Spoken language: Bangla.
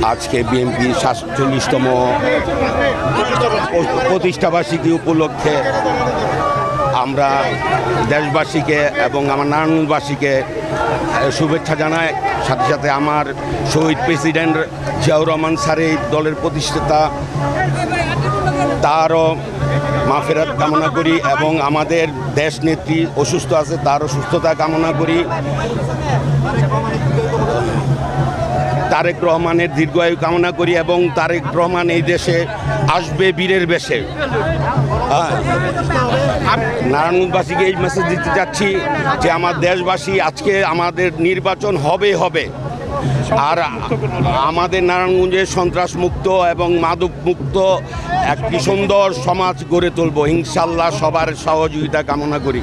আজকে বিএনপি ৪৭তম প্রতিষ্ঠাবার্ষিকী উপলক্ষে আমরা দেশবাসীকে এবং আমার নারায়ণগঞ্জবাসীকে শুভেচ্ছা জানাই। সাথে সাথে আমার শহীদ প্রেসিডেন্ট জিয়াউর রহমান স্যার এই দলের প্রতিষ্ঠাতা, তারও মাফেরাত কামনা করি এবং আমাদের দেশ নেত্রী অসুস্থ আছে, তারও সুস্থতা কামনা করি। তারেক রহমানের দীর্ঘায়ু কামনা করি এবং তারেক রহমান এই দেশে আসবে বীরের বেশে। নারায়ণগঞ্জবাসীকে এই মেসেজ দিতে চাচ্ছি যে আমার দেশবাসী আজকে আমাদের নির্বাচন হবে আর আমাদের নারায়ণগঞ্জের সন্ত্রাস মুক্ত এবং মাদক মুক্ত একটি সুন্দর সমাজ গড়ে তুলব ইনশাল্লাহ। সবার সহযোগিতা কামনা করি।